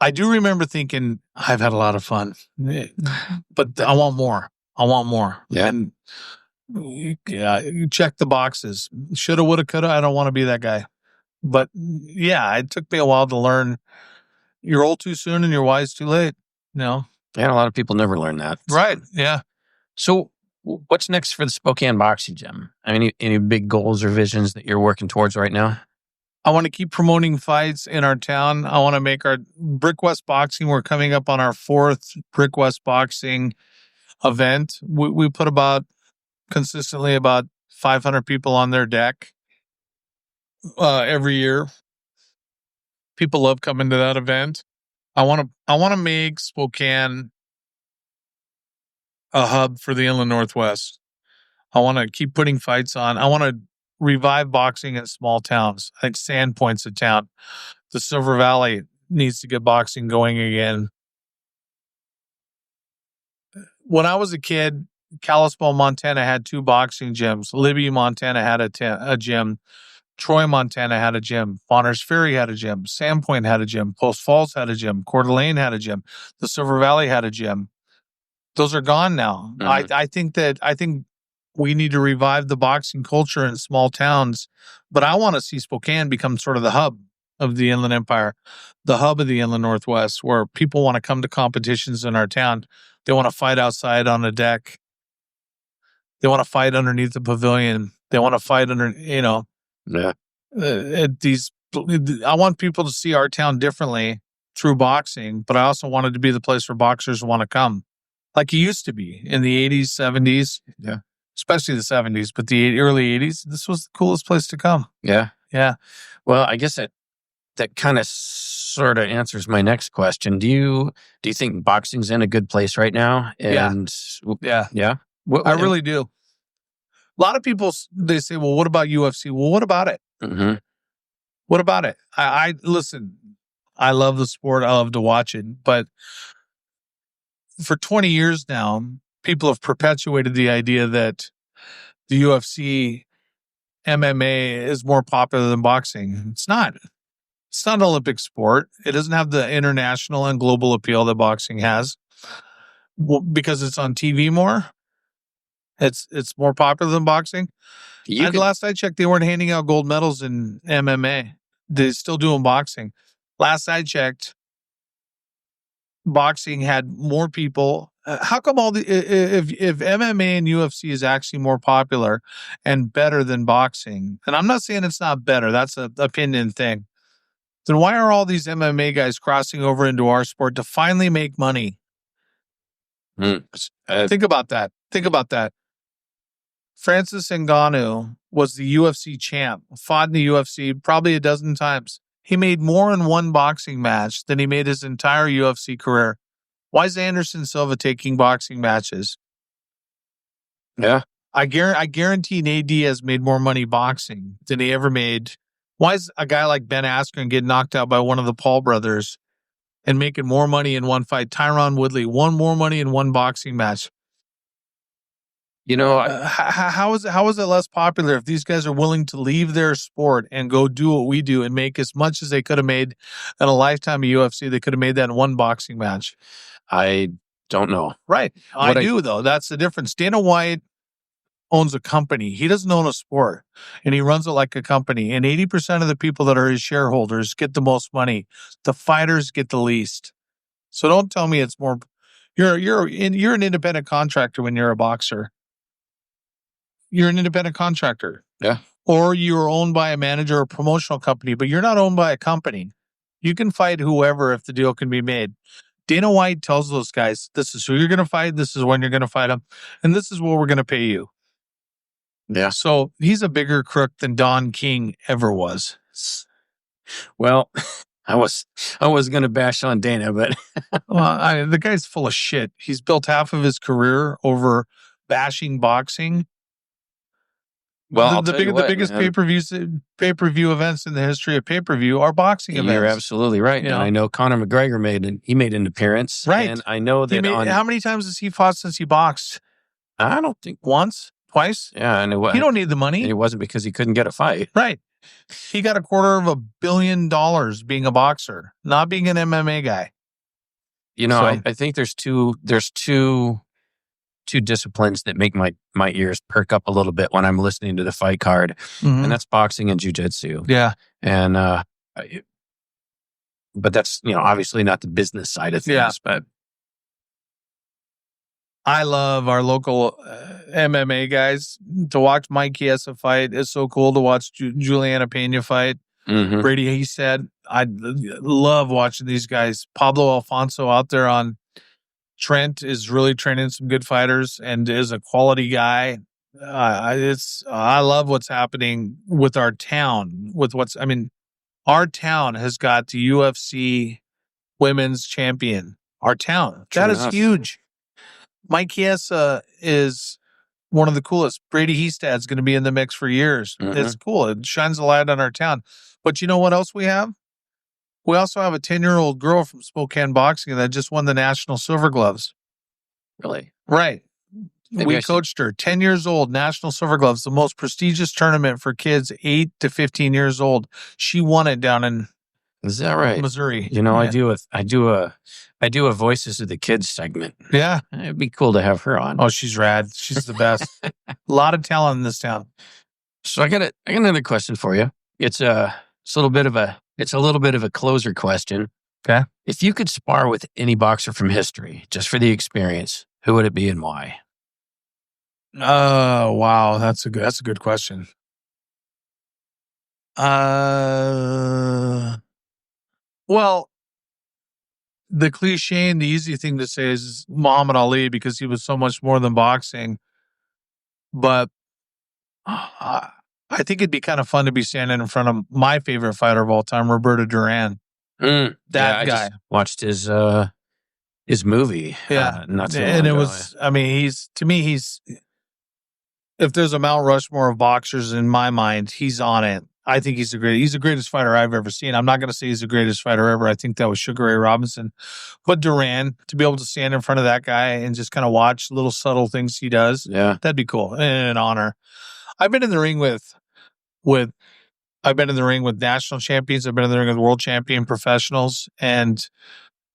I do remember thinking, I've had a lot of fun, but I want more. Yeah. And you check the boxes. Shoulda, woulda, coulda. I don't want to be that guy. But yeah, it took me a while to learn you're old too soon and you're wise too late. And a lot of people never learn that. Right. Yeah. So what's next for the Spokane Boxing Gym? Any big goals or visions that you're working towards right now? I want to keep promoting fights in our town. I want to make our Brick West Boxing. We're coming up on our 4th Brick West Boxing event. We put consistently about 500 people on their deck every year. People love coming to that event. I want to make Spokane a hub for the Inland Northwest. I want to keep putting fights on. I want to revive boxing in small towns. I think Sandpoint's a town. The Silver Valley needs to get boxing going again. When I was a kid, Kalispell, Montana had 2 boxing gyms. Libby, Montana had a gym. Troy, Montana had a gym. Bonners Ferry had a gym. Sandpoint had a gym. Post Falls had a gym. Coeur d'Alene had a gym. The Silver Valley had a gym. Those are gone now. Mhm. I think we need to revive the boxing culture in small towns, but I want to see Spokane become sort of the hub of the Inland Empire, the hub of the Inland Northwest, where people want to come to competitions in our town. They want to fight outside on a deck. They want to fight underneath the pavilion. They want to fight under, Yeah. I want people to see our town differently through boxing, but I also want it to be the place where boxers want to come, like it used to be in the 80s, 70s. Yeah. Especially the 70s, but the early 80s, this was the coolest place to come. Yeah. Yeah. Well, I guess that kind of sort of answers my next question. Do you think boxing's in a good place right now? And Yeah. yeah. I really do. A lot of people, they say, well, what about UFC? Well, what about it? Mm-hmm. What about it? I listen, I love the sport. I love to watch it. But for 20 years now, people have perpetuated the idea that the UFC MMA is more popular than boxing. It's not. It's not an Olympic sport. It doesn't have the international and global appeal that boxing has. Because it's on TV more. It's more popular than boxing. Last I checked, they weren't handing out gold medals in MMA. They're still doing boxing. Last I checked, boxing had more people. How come if MMA and UFC is actually more popular and better than boxing? And I'm not saying it's not better. That's an opinion thing. Then why are all these MMA guys crossing over into our sport to finally make money? Think about that. Francis Ngannou was the UFC champ, fought in the UFC probably a dozen times. He made more in one boxing match than he made his entire UFC career. Why is Anderson Silva taking boxing matches? Yeah. I guarantee Nate Diaz made more money boxing than he ever made. Why is a guy like Ben Askren getting knocked out by one of the Paul brothers and making more money in one fight? Tyron Woodley won more money in one boxing match. How is it less popular if these guys are willing to leave their sport and go do what we do and make as much as they could have made in a lifetime of UFC? They could have made that in one boxing match. I don't know. Right. I do, though. That's the difference. Dana White owns a company. He doesn't own a sport, and he runs it like a company. And 80% of the people that are his shareholders get the most money. The fighters get the least. So don't tell me it's more. You're an independent contractor when you're a boxer. You're an independent contractor. Yeah. Or you're owned by a manager or promotional company, but you're not owned by a company. You can fight whoever if the deal can be made. Dana White tells those guys, this is who you're going to fight, this is when you're going to fight them, and this is what we're going to pay you. Yeah. So he's a bigger crook than Don King ever was. Well, I was going to bash on Dana, but the guy's full of shit. He's built half of his career over bashing boxing. Well, the biggest pay-per-view events in the history of pay-per-view are boxing events. You're absolutely right. And I know Conor McGregor made an appearance. Right. And I know that how many times has he fought since he boxed? I don't think once, twice. Yeah, and he don't need the money. And it wasn't because he couldn't get a fight. Right. He got $250 million being a boxer, not being an MMA guy. I think there's two disciplines that make my ears perk up a little bit when I'm listening to the fight card, and that's boxing and jiu-jitsu. Yeah. And but that's obviously not the business side of things. Yeah. But I love our local MMA guys. To watch Mike Chiesa fight is so cool. To watch Juliana Pena fight. Mm-hmm. Brady, he said, I love watching these guys. Pablo Alfonso out there on Trent is really training some good fighters and is a quality guy. I love what's happening with our town. Our town has got the UFC women's champion. Our town. That is huge. Mike Chiesa is one of the coolest. Brady Hestad's going to be in the mix for years. Mm-hmm. It's cool. It shines a light on our town. But you know what else we have? We also have a 10-year-old girl from Spokane boxing that just won the national silver gloves. Really? Right. Maybe we coached her. 10 years old, national silver gloves, the most prestigious tournament for kids 8 to 15 years old. She won it down in Is that right? Missouri. You know, yeah. I do a Voices of the Kids segment. Yeah. It'd be cool to have her on. Oh, she's rad. She's the best. A lot of talent in this town. So I got another question for you. It's a little bit of a closer question. Okay. If you could spar with any boxer from history, just for the experience, who would it be and why? Oh, wow. That's a good question. Well, the cliche and the easy thing to say is Muhammad Ali because he was so much more than boxing. But I think it'd be kind of fun to be standing in front of my favorite fighter of all time, Roberto Duran. That guy. I just watched his movie. Yeah. Not so long and it ago. was, I mean, he's, if there's a Mount Rushmore of boxers in my mind, he's on it. I think he's the greatest fighter I've ever seen. I'm not going to say he's the greatest fighter ever. I think that was Sugar Ray Robinson. But Duran, to be able to stand in front of that guy and just kind of watch little subtle things he does, that'd be cool and an honor. I've been in the ring with national champions. I've been in the ring with world champion professionals, and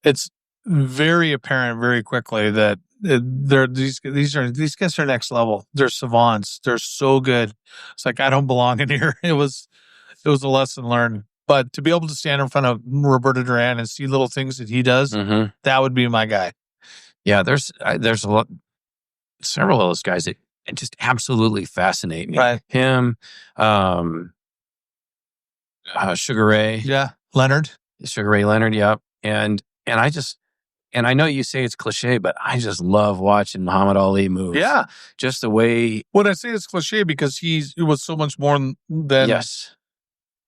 it's very apparent very quickly that these guys are next level. They're savants. They're so good. It's like I don't belong in here. It was a lesson learned. But to be able to stand in front of Roberto Duran and see little things that he does, that would be my guy. Yeah, there's several of those guys that just absolutely fascinate me. Right. Him, Sugar Ray. Yeah. Sugar Ray Leonard, yeah. And I know you say it's cliche, but I just love watching Muhammad Ali move. Yeah. Just the way. When I say it's cliche because it was so much more than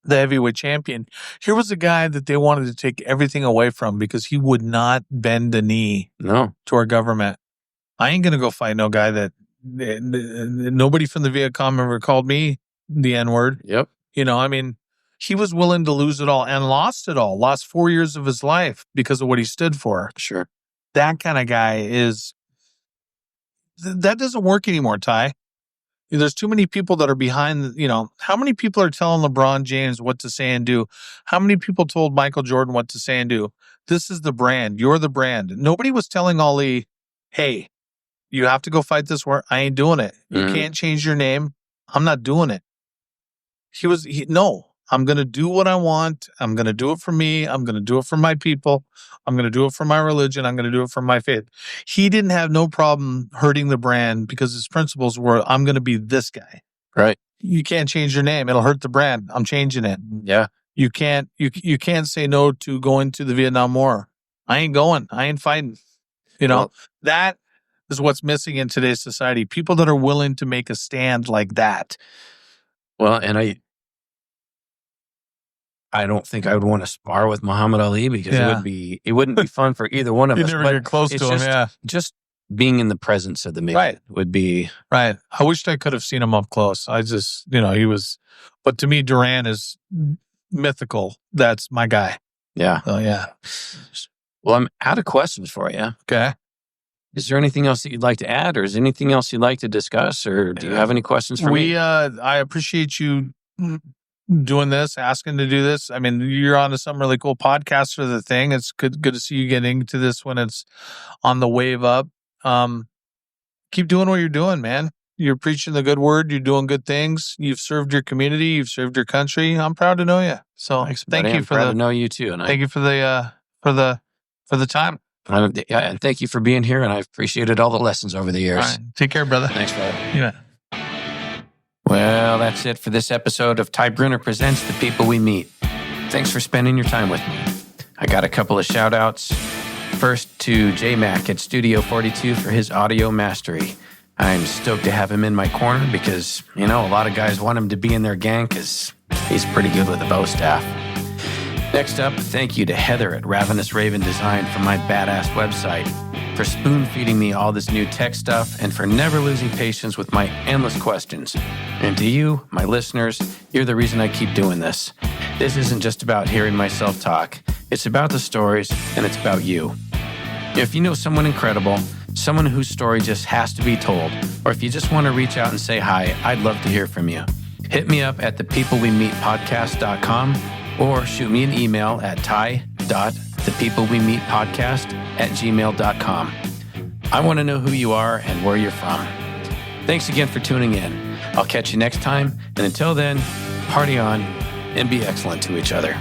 the heavyweight champion. Here was a guy that they wanted to take everything away from because he would not bend the knee to our government. I ain't going to go fight no guy that nobody from the Viet Cong ever called me the N-word. Yep. You know, I mean, he was willing to lose it all and lost it all. Lost 4 years of his life because of what he stood for. Sure. That kind of guy that doesn't work anymore, Ty. There's too many people that are behind, how many people are telling LeBron James what to say and do? How many people told Michael Jordan what to say and do? This is the brand. You're the brand. Nobody was telling Ali, hey, you have to go fight this war. I ain't doing it. You can't change your name. I'm not doing it. No, I'm going to do what I want. I'm going to do it for me. I'm going to do it for my people. I'm going to do it for my religion. I'm going to do it for my faith. He didn't have no problem hurting the brand because his principles were, I'm going to be this guy. Right. You can't change your name. It'll hurt the brand. I'm changing it. Yeah. You can't say no to going to the Vietnam War. I ain't going. I ain't fighting. That is what's missing in today's society. People that are willing to make a stand like that. Well, and I don't think I would want to spar with Muhammad Ali because it wouldn't be fun for either one of us. You never get close to him, yeah. Just being in the presence of the man would be... Right. I wished I could have seen him up close. I just, he was... But to me, Duran is mythical. That's my guy. Yeah. Oh, yeah. Well, I'm out of questions for you. Okay. Is there anything else that you'd like to add, or is there anything else you'd like to discuss, or do you have any questions for me? I appreciate you doing this, asking to do this. I mean, you're on to some really cool podcasts for the thing. It's good to see you getting to this when it's on the wave up. Keep doing what you're doing, man. You're preaching the good word. You're doing good things. You've served your community. You've served your country. I'm proud to know you. So Thank you for proud to know you too. And thank you for the time. And thank you for being here, and I've appreciated all the lessons over the years. All right. Take care, brother. Thanks, brother. Yeah. Well, that's it for this episode of Ty Bruner Presents The People We Meet. Thanks for spending your time with me. I got a couple of shout outs. First to J-Mac at Studio 42 for his audio mastery. I'm stoked to have him in my corner because, a lot of guys want him to be in their gang because he's pretty good with the bow staff. Next up, thank you to Heather at Ravenous Raven Design for my badass website, for spoon-feeding me all this new tech stuff, and for never losing patience with my endless questions. And to you, my listeners, you're the reason I keep doing this. This isn't just about hearing myself talk. It's about the stories, and it's about you. If you know someone incredible, someone whose story just has to be told, or if you just want to reach out and say hi, I'd love to hear from you. Hit me up at thepeoplewemeetpodcast.com or shoot me an email at ty.thepeoplewemeetpodcast@gmail.com. I want to know who you are and where you're from. Thanks again for tuning in. I'll catch you next time, and until then, party on and be excellent to each other.